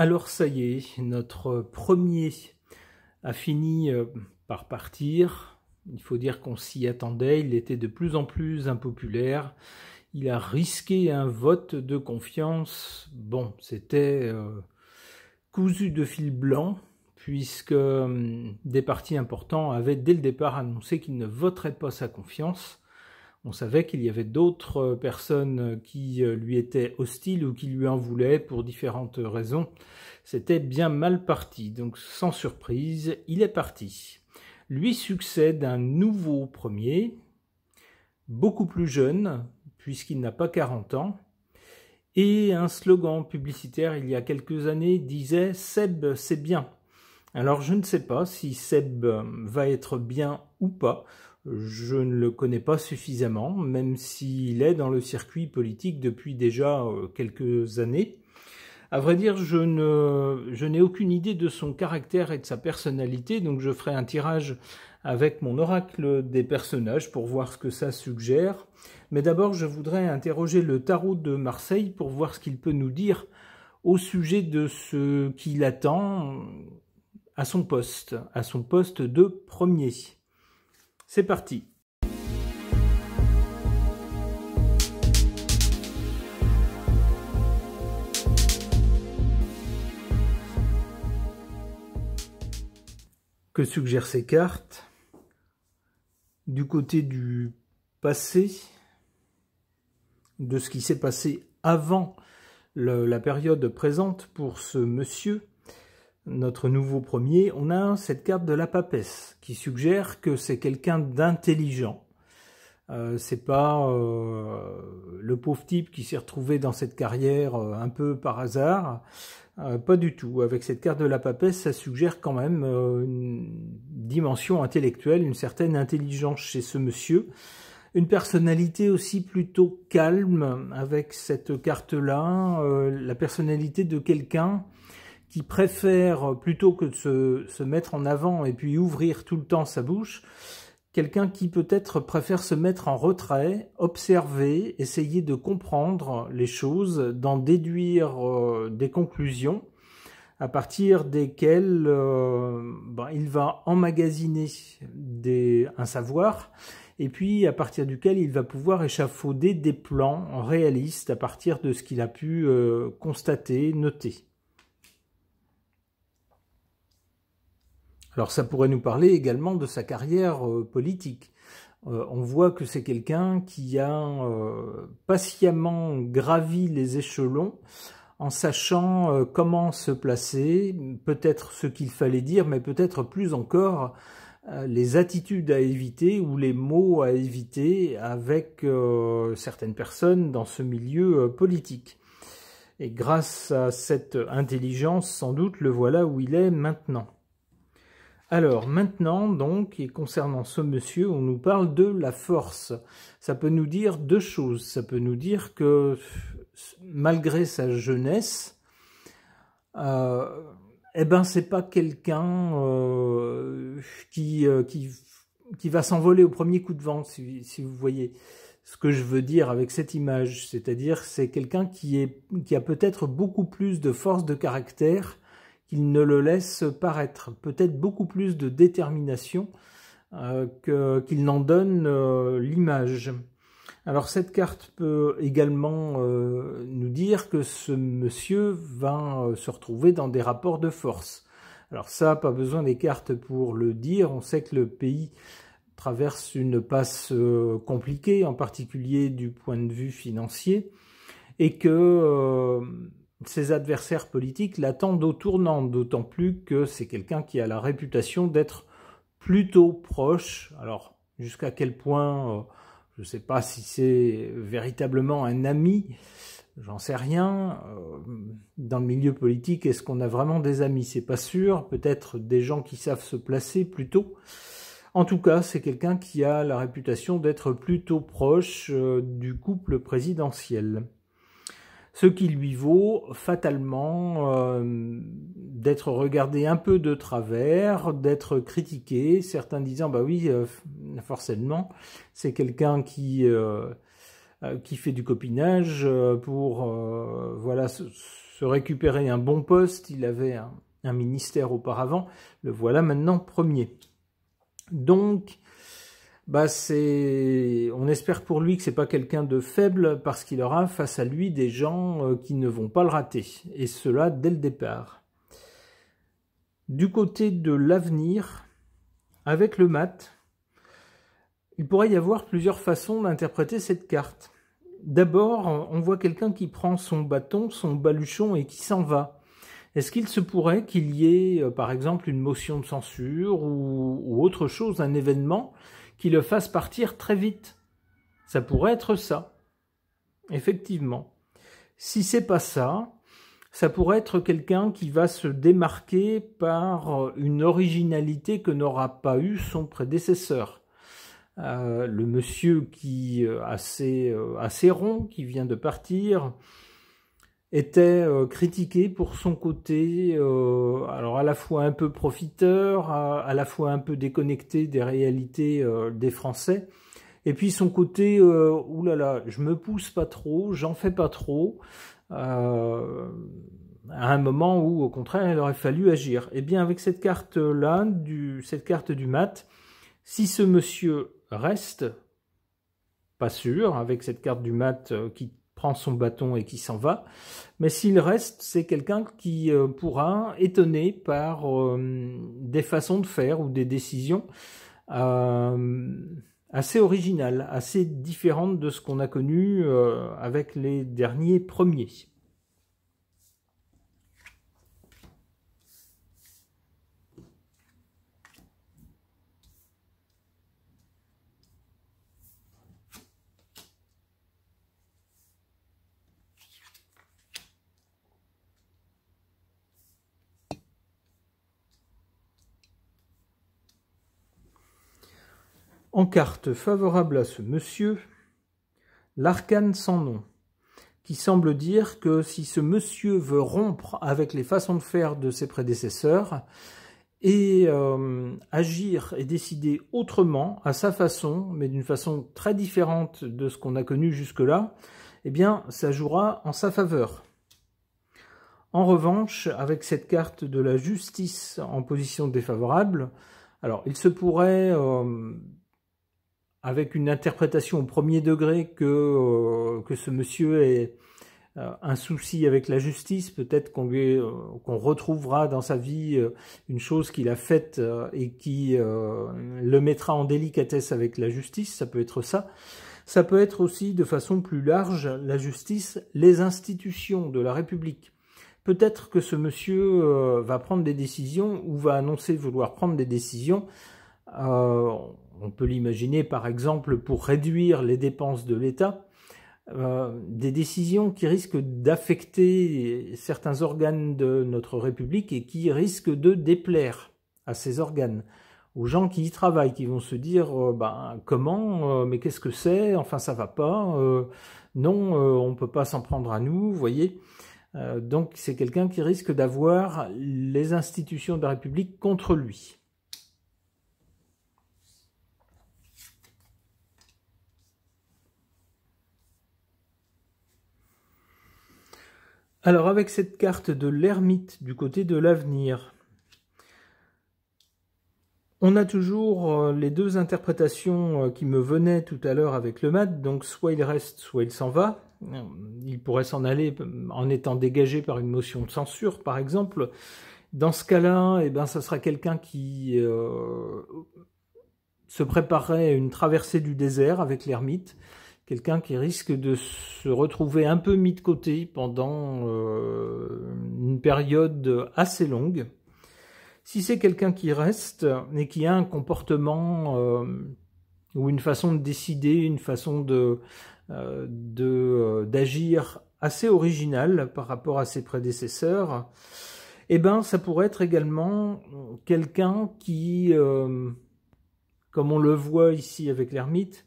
Alors ça y est, notre premier a fini par partir. Il faut dire qu'on s'y attendait, il était de plus en plus impopulaire. Il a risqué un vote de confiance. Bon, c'était cousu de fil blanc, puisque des partis importants avaient dès le départ annoncé qu'ils ne voteraient pas sa confiance. On savait qu'il y avait d'autres personnes qui lui étaient hostiles ou qui lui en voulaient pour différentes raisons. C'était bien mal parti, donc sans surprise, il est parti. Lui succède un nouveau premier, beaucoup plus jeune, puisqu'il n'a pas 40 ans, et un slogan publicitaire il y a quelques années disait « Seb, c'est bien ». Alors je ne sais pas si Seb va être bien ou pas. Je ne le connais pas suffisamment, même s'il est dans le circuit politique depuis déjà quelques années. À vrai dire, je n'ai aucune idée de son caractère et de sa personnalité, donc je ferai un tirage avec mon oracle des personnages pour voir ce que ça suggère. Mais d'abord, je voudrais interroger le tarot de Marseille pour voir ce qu'il peut nous dire au sujet de ce qu'il attend à son poste de premier. C'est parti. Que suggèrent ces cartes? Du côté du passé, de ce qui s'est passé avant la période présente pour ce monsieur, notre nouveau premier, on a cette carte de la papesse qui suggère que c'est quelqu'un d'intelligent. C'est pas le pauvre type qui s'est retrouvé dans cette carrière un peu par hasard. Pas du tout. Avec cette carte de la papesse, ça suggère quand même une dimension intellectuelle, une certaine intelligence chez ce monsieur. Une personnalité aussi plutôt calme avec cette carte-là, la personnalité de quelqu'un qui préfère, plutôt que de se mettre en avant et puis ouvrir tout le temps sa bouche, quelqu'un qui peut-être préfère se mettre en retrait, observer, essayer de comprendre les choses, d'en déduire des conclusions, à partir desquelles il va emmagasiner un savoir, et puis à partir duquel il va pouvoir échafauder des plans réalistes à partir de ce qu'il a pu constater, noter. Alors ça pourrait nous parler également de sa carrière politique. On voit que c'est quelqu'un qui a patiemment gravi les échelons en sachant comment se placer, peut-être ce qu'il fallait dire, mais peut-être plus encore les attitudes à éviter ou les mots à éviter avec certaines personnes dans ce milieu politique. Et grâce à cette intelligence, sans doute, le voilà où il est maintenant. Alors maintenant, donc, et concernant ce monsieur, on nous parle de la force. Ça peut nous dire deux choses. Ça peut nous dire que malgré sa jeunesse, c'est pas quelqu'un qui va s'envoler au premier coup de vent, si vous voyez ce que je veux dire avec cette image. C'est-à-dire c'est quelqu'un qui a peut-être beaucoup plus de force de caractère qu'il ne le laisse paraître, peut-être beaucoup plus de détermination qu'il n'en donne l'image. Alors cette carte peut également nous dire que ce monsieur va se retrouver dans des rapports de force. Alors ça, pas besoin des cartes pour le dire, on sait que le pays traverse une passe compliquée, en particulier du point de vue financier, et que ses adversaires politiques l'attendent au tournant, d'autant plus que c'est quelqu'un qui a la réputation d'être plutôt proche. Alors, jusqu'à quel point, je ne sais pas si c'est véritablement un ami, j'en sais rien. Dans le milieu politique, est-ce qu'on a vraiment des amis? C'est pas sûr. Peut-être des gens qui savent se placer plutôt. En tout cas, c'est quelqu'un qui a la réputation d'être plutôt proche du couple présidentiel. Ce qui lui vaut fatalement d'être regardé un peu de travers, d'être critiqué, certains disant bah oui, forcément, c'est quelqu'un qui fait du copinage pour voilà se se récupérer un bon poste. Il avait un ministère auparavant. Le voilà maintenant premier. Donc, bah on espère pour lui que c'est pas quelqu'un de faible parce qu'il aura face à lui des gens qui ne vont pas le rater. Et cela dès le départ. Du côté de l'avenir, avec le mat, il pourrait y avoir plusieurs façons d'interpréter cette carte. D'abord, on voit quelqu'un qui prend son bâton, son baluchon et qui s'en va. Est-ce qu'il se pourrait qu'il y ait, par exemple, une motion de censure ou autre chose, un événement qui le fasse partir très vite? Ça pourrait être ça, effectivement. Si c'est pas ça, ça pourrait être quelqu'un qui va se démarquer par une originalité que n'aura pas eu son prédécesseur. Le monsieur qui assez rond, qui vient de partir, était critiqué pour son côté, alors à la fois un peu profiteur, à la fois un peu déconnecté des réalités des Français, et puis son côté, oulala, je me pousse pas trop, j'en fais pas trop, à un moment où au contraire il aurait fallu agir. Et bien avec cette carte-là, cette carte du mat, si ce monsieur reste, pas sûr, avec cette carte du mat qui prend son bâton et qui s'en va, mais s'il reste, c'est quelqu'un qui pourra étonner par des façons de faire ou des décisions assez originales, assez différentes de ce qu'on a connu avec les derniers premiers. En carte favorable à ce monsieur, l'arcane sans nom, qui semble dire que si ce monsieur veut rompre avec les façons de faire de ses prédécesseurs et agir et décider autrement, à sa façon, mais d'une façon très différente de ce qu'on a connu jusque-là, eh bien, ça jouera en sa faveur. En revanche, avec cette carte de la justice en position défavorable, alors il se pourrait... avec une interprétation au premier degré que ce monsieur ait un souci avec la justice, peut-être qu'on retrouvera dans sa vie une chose qu'il a faite et qui le mettra en délicatesse avec la justice, ça peut être ça. Ça peut être aussi de façon plus large la justice, les institutions de la République. Peut-être que ce monsieur va prendre des décisions ou va annoncer vouloir prendre des décisions. On peut l'imaginer par exemple pour réduire les dépenses de l'État, des décisions qui risquent d'affecter certains organes de notre République et qui risquent de déplaire à ces organes, aux gens qui y travaillent, qui vont se dire comment, mais qu'est-ce que c'est, enfin ça va pas, non, on peut pas s'en prendre à nous, vous voyez. Donc c'est quelqu'un qui risque d'avoir les institutions de la République contre lui. Alors avec cette carte de l'ermite du côté de l'avenir, on a toujours les deux interprétations qui me venaient tout à l'heure avec le mat, donc soit il reste, soit il s'en va. Il pourrait s'en aller en étant dégagé par une motion de censure, par exemple. Dans ce cas-là, eh ben, ça sera quelqu'un qui se préparerait à une traversée du désert avec l'ermite. Quelqu'un qui risque de se retrouver un peu mis de côté pendant une période assez longue. Si c'est quelqu'un qui reste et qui a un comportement ou une façon de décider, une façon d'agir assez originale par rapport à ses prédécesseurs, eh ben, ça pourrait être également quelqu'un qui, comme on le voit ici avec l'ermite,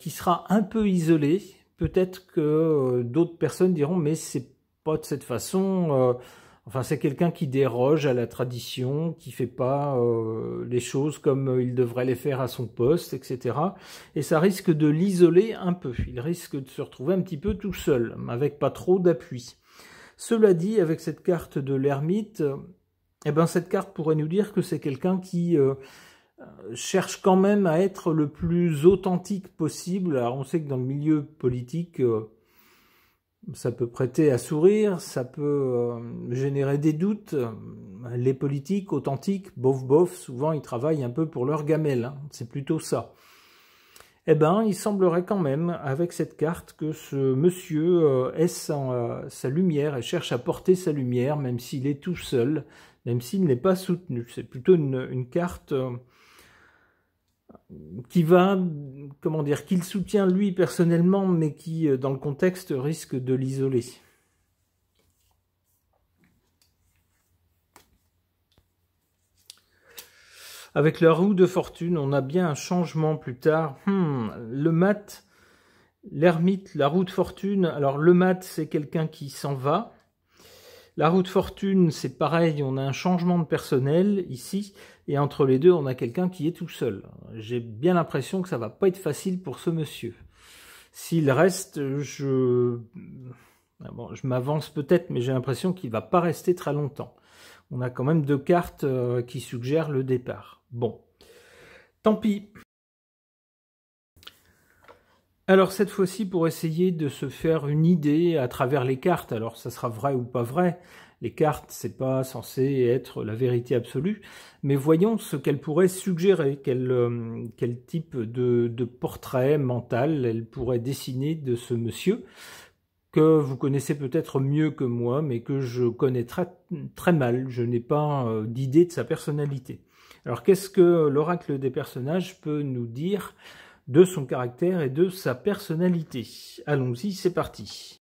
qui sera un peu isolé. Peut-être que d'autres personnes diront mais c'est pas de cette façon, enfin c'est quelqu'un qui déroge à la tradition, qui fait pas les choses comme il devrait les faire à son poste, etc. Et ça risque de l'isoler un peu, il risque de se retrouver un petit peu tout seul, avec pas trop d'appui. Cela dit, avec cette carte de l'ermite, eh ben, cette carte pourrait nous dire que c'est quelqu'un qui cherche quand même à être le plus authentique possible. Alors on sait que dans le milieu politique, ça peut prêter à sourire, ça peut générer des doutes. Les politiques authentiques, bof bof, souvent ils travaillent un peu pour leur gamelle, hein. C'est plutôt ça. Eh ben, il semblerait quand même, avec cette carte, que ce monsieur ait sa lumière et cherche à porter sa lumière, même s'il est tout seul, même s'il n'est pas soutenu. C'est plutôt une carte qui va, comment dire, qu'il soutient lui personnellement, mais qui, dans le contexte, risque de l'isoler. Avec la roue de fortune, on a bien un changement plus tard. Le mat, l'ermite, la roue de fortune. Alors le mat, c'est quelqu'un qui s'en va. La roue de fortune, c'est pareil, on a un changement de personnel ici. Et entre les deux, on a quelqu'un qui est tout seul. J'ai bien l'impression que ça va pas être facile pour ce monsieur. S'il reste, je m'avance peut-être, mais j'ai l'impression qu'il va pas rester très longtemps. On a quand même 2 cartes qui suggèrent le départ. Bon, tant pis. Alors cette fois-ci, pour essayer de se faire une idée à travers les cartes, alors ça sera vrai ou pas vrai, les cartes, c'est pas censé être la vérité absolue, mais voyons ce qu'elles pourraient suggérer, quel type de portrait mental elles pourraient dessiner de ce monsieur, que vous connaissez peut-être mieux que moi, mais que je connais très mal. Je n'ai pas d'idée de sa personnalité. Alors, qu'est-ce que l'oracle des personnages peut nous dire de son caractère et de sa personnalité? Allons-y, c'est parti.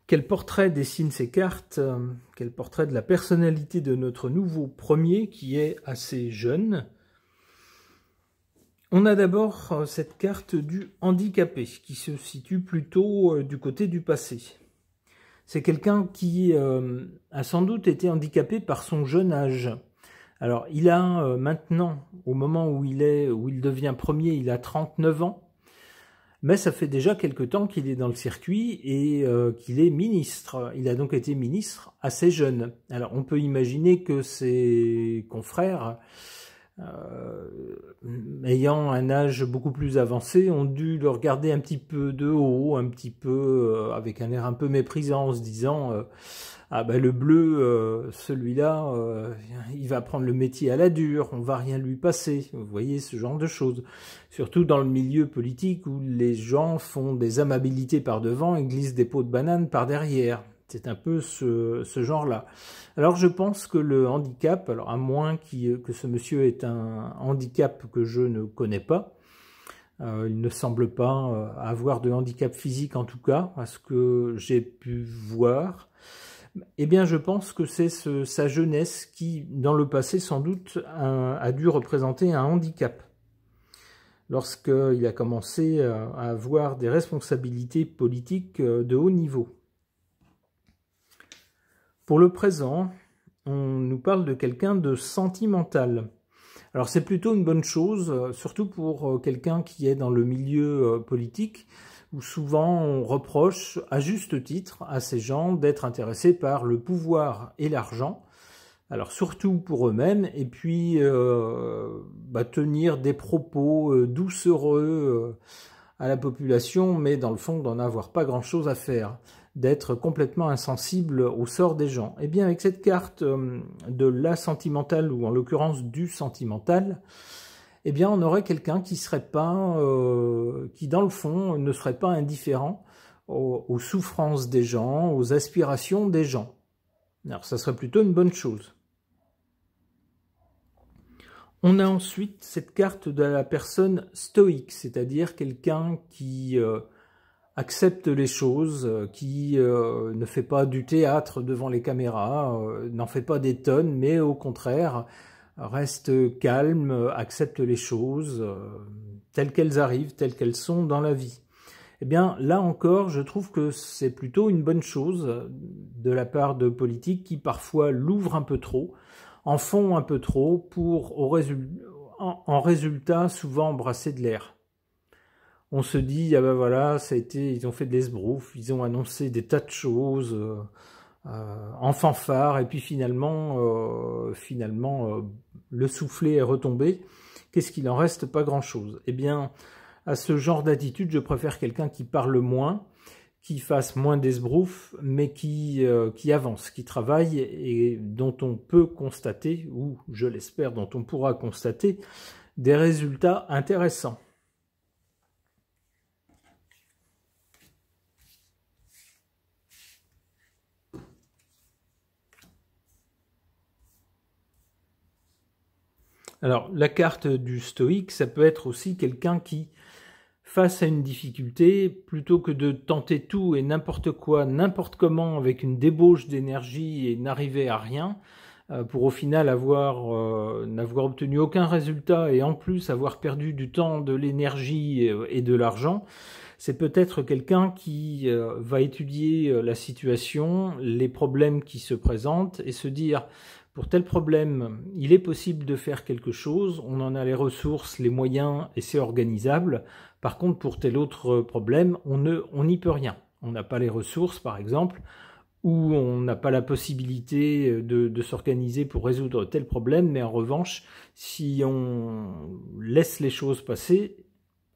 Quel portrait dessinent ces cartes? Quel portrait de la personnalité de notre nouveau premier qui est assez jeune? On a d'abord cette carte du handicapé qui se situe plutôt du côté du passé. C'est quelqu'un qui a sans doute été handicapé par son jeune âge. Alors il a maintenant, au moment où il devient premier, il a 39 ans. Mais ça fait déjà quelque temps qu'il est dans le circuit et qu'il est ministre. Il a donc été ministre assez jeune. Alors on peut imaginer que ses confrères, ayant un âge beaucoup plus avancé, ont dû le regarder un petit peu de haut, un petit peu avec un air un peu méprisant, en se disant ah ben le bleu, celui-là, il va prendre le métier à la dure, on va rien lui passer. Vous voyez, ce genre de choses. Surtout dans le milieu politique où les gens font des amabilités par devant et glissent des pots de banane par derrière. C'est un peu ce genre-là. Alors je pense que le handicap, alors à moins que ce monsieur ait un handicap que je ne connais pas, il ne semble pas avoir de handicap physique en tout cas, à ce que j'ai pu voir. Eh bien, je pense que c'est sa jeunesse qui, dans le passé, sans doute, a dû représenter un handicap. Lorsqu'il a commencé à avoir des responsabilités politiques de haut niveau. Pour le présent, on nous parle de quelqu'un de sentimental. Alors c'est plutôt une bonne chose, surtout pour quelqu'un qui est dans le milieu politique, où souvent on reproche, à juste titre, à ces gens d'être intéressés par le pouvoir et l'argent, alors surtout pour eux-mêmes, et puis tenir des propos doucereux à la population, mais dans le fond d'en avoir pas grand-chose à faire, d'être complètement insensible au sort des gens. Eh bien avec cette carte de la sentimentale, ou en l'occurrence du sentimental, eh bien on aurait quelqu'un qui serait pas, qui dans le fond ne serait pas indifférent aux souffrances des gens, aux aspirations des gens. Alors ça serait plutôt une bonne chose. On a ensuite cette carte de la personne stoïque, c'est-à-dire quelqu'un qui accepte les choses, qui ne fait pas du théâtre devant les caméras, n'en fait pas des tonnes, mais au contraire reste calme, accepte les choses telles qu'elles arrivent, telles qu'elles sont dans la vie. Eh bien, là encore, je trouve que c'est plutôt une bonne chose de la part de politiques qui parfois l'ouvrent un peu trop, en font un peu trop pour, en résultat souvent brasser de l'air. On se dit, ah ben voilà, ils ont fait de l'esbrouf, ils ont annoncé des tas de choses en fanfare, et puis finalement, le soufflet est retombé. Qu'est-ce qu'il en reste? Pas grand-chose. Eh bien, à ce genre d'attitude, je préfère quelqu'un qui parle moins, qui fasse moins d'esbrouf, mais qui avance, qui travaille et dont on peut constater, ou je l'espère, dont on pourra constater, des résultats intéressants. Alors, la carte du stoïque, ça peut être aussi quelqu'un qui, face à une difficulté, plutôt que de tenter tout et n'importe quoi, n'importe comment, avec une débauche d'énergie et n'arriver à rien, pour au final n'avoir obtenu aucun résultat et en plus avoir perdu du temps, de l'énergie et de l'argent, c'est peut-être quelqu'un qui va étudier la situation, les problèmes qui se présentent et se dire: pour tel problème, il est possible de faire quelque chose, on en a les ressources, les moyens et c'est organisable. Par contre, pour tel autre problème, on n'y peut rien. On n'a pas les ressources, par exemple, ou on n'a pas la possibilité de s'organiser pour résoudre tel problème, mais en revanche, si on laisse les choses passer,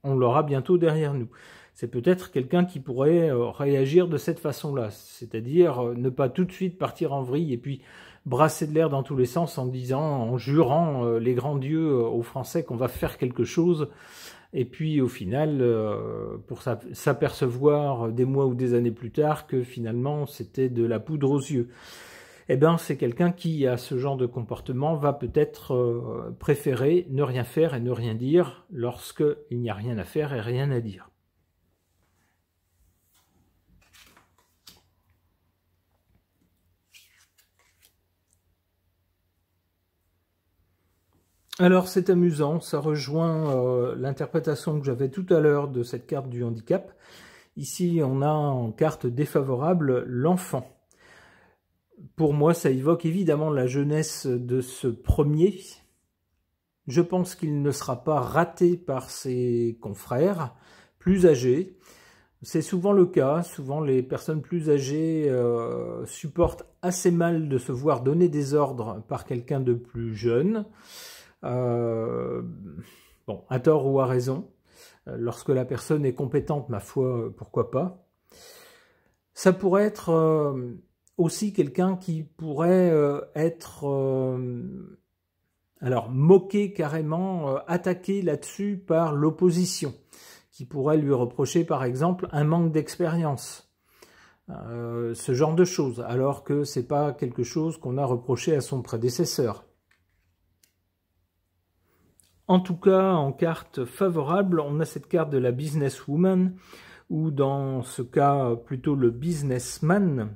on l'aura bientôt derrière nous. C'est peut-être quelqu'un qui pourrait réagir de cette façon-là, c'est-à-dire ne pas tout de suite partir en vrille et puis brasser de l'air dans tous les sens en jurant les grands dieux aux Français qu'on va faire quelque chose, et puis au final, pour s'apercevoir des mois ou des années plus tard que finalement c'était de la poudre aux yeux. Eh bien, c'est quelqu'un qui, à ce genre de comportement, va peut-être préférer ne rien faire et ne rien dire lorsqu'il n'y a rien à faire et rien à dire. Alors c'est amusant, ça rejoint l'interprétation que j'avais tout à l'heure de cette carte du handicap. Ici on a en carte défavorable l'enfant. Pour moi ça évoque évidemment la jeunesse de ce premier. Je pense qu'il ne sera pas raté par ses confrères plus âgés. C'est souvent le cas, souvent les personnes plus âgées supportent assez mal de se voir donner des ordres par quelqu'un de plus jeune. Bon, à tort ou à raison, lorsque la personne est compétente, ma foi, pourquoi pas. Ça pourrait être aussi quelqu'un qui pourrait être alors moqué carrément, attaqué là-dessus par l'opposition, qui pourrait lui reprocher par exemple un manque d'expérience, ce genre de choses, alors que c'est pas quelque chose qu'on a reproché à son prédécesseur. En tout cas, en carte favorable, on a cette carte de la businesswoman, ou dans ce cas plutôt le businessman.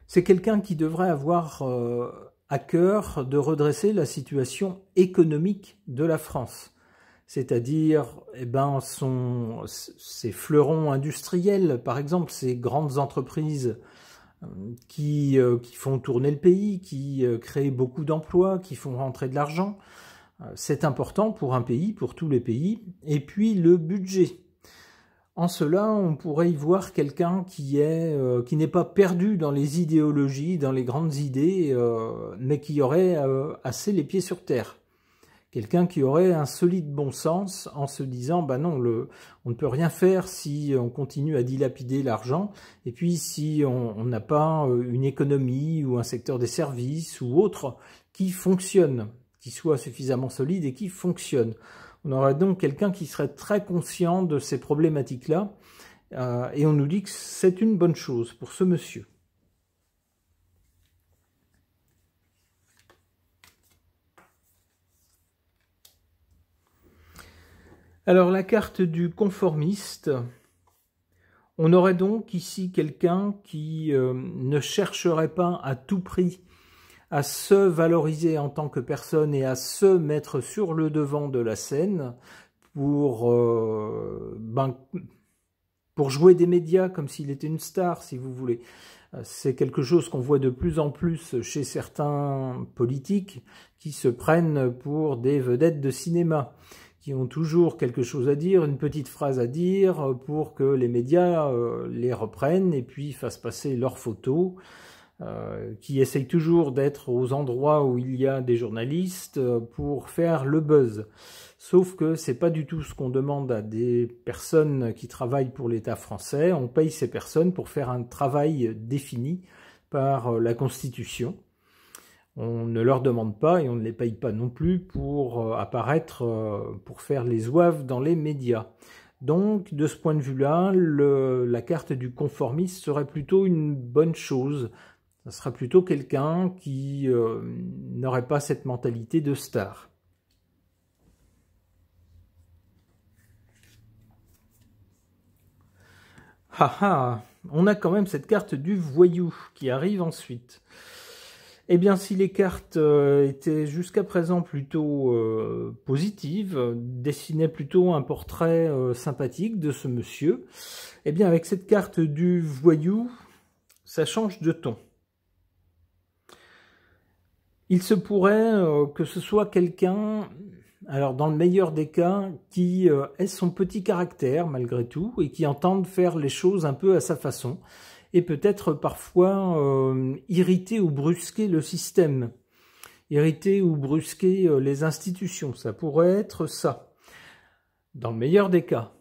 C'est quelqu'un qui devrait avoir à cœur de redresser la situation économique de la France. C'est-à-dire ces fleurons industriels, par exemple, ces grandes entreprises qui font tourner le pays, qui créent beaucoup d'emplois, qui font rentrer de l'argent. C'est important pour un pays, pour tous les pays. Et puis le budget. En cela, on pourrait y voir quelqu'un qui n'est pas perdu dans les idéologies, dans les grandes idées, mais qui aurait assez les pieds sur terre. Quelqu'un qui aurait un solide bon sens en se disant, bah non, on ne peut rien faire si on continue à dilapider l'argent, et puis si on n'a pas une économie ou un secteur des services ou autre qui fonctionne, qui soit suffisamment solide et qui fonctionne. On aurait donc quelqu'un qui serait très conscient de ces problématiques-là, et on nous dit que c'est une bonne chose pour ce monsieur. Alors la carte du conformiste, on aurait donc ici quelqu'un qui ne chercherait pas à tout prix à se valoriser en tant que personne et à se mettre sur le devant de la scène pour jouer des médias comme s'il était une star, si vous voulez. C'est quelque chose qu'on voit de plus en plus chez certains politiques qui se prennent pour des vedettes de cinéma, qui ont toujours quelque chose à dire, une petite phrase à dire pour que les médias les reprennent et puis fassent passer leurs photos, qui essayent toujours d'être aux endroits où il y a des journalistes pour faire le buzz. Sauf que c'est pas du tout ce qu'on demande à des personnes qui travaillent pour l'État français. On paye ces personnes pour faire un travail défini par la Constitution. On ne leur demande pas et on ne les paye pas non plus pour apparaître, pour faire les zouaves dans les médias. Donc, de ce point de vue-là, la carte du conformiste serait plutôt une bonne chose. Ça sera plutôt quelqu'un qui n'aurait pas cette mentalité de star. Ah ah, on a quand même cette carte du voyou qui arrive ensuite. Eh bien, si les cartes étaient jusqu'à présent plutôt positives, dessinaient plutôt un portrait sympathique de ce monsieur, eh bien, avec cette carte du voyou, ça change de ton. Il se pourrait que ce soit quelqu'un, alors dans le meilleur des cas, qui ait son petit caractère malgré tout et qui entende faire les choses un peu à sa façon et peut-être parfois irriter ou brusquer le système, irriter ou brusquer les institutions. Ça pourrait être ça, dans le meilleur des cas.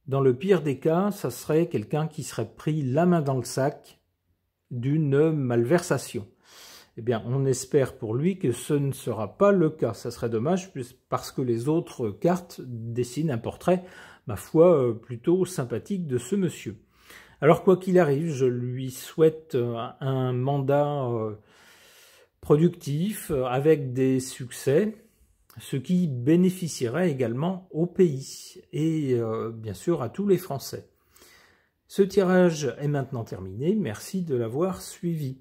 Dans le pire des cas, ça serait quelqu'un qui serait pris la main dans le sac d'une malversation. Eh bien, on espère pour lui que ce ne sera pas le cas. Ça serait dommage parce que les autres cartes dessinent un portrait, ma foi, plutôt sympathique de ce monsieur. Alors, quoi qu'il arrive, je lui souhaite un mandat productif avec des succès, ce qui bénéficierait également au pays et bien sûr à tous les Français. Ce tirage est maintenant terminé. Merci de l'avoir suivi.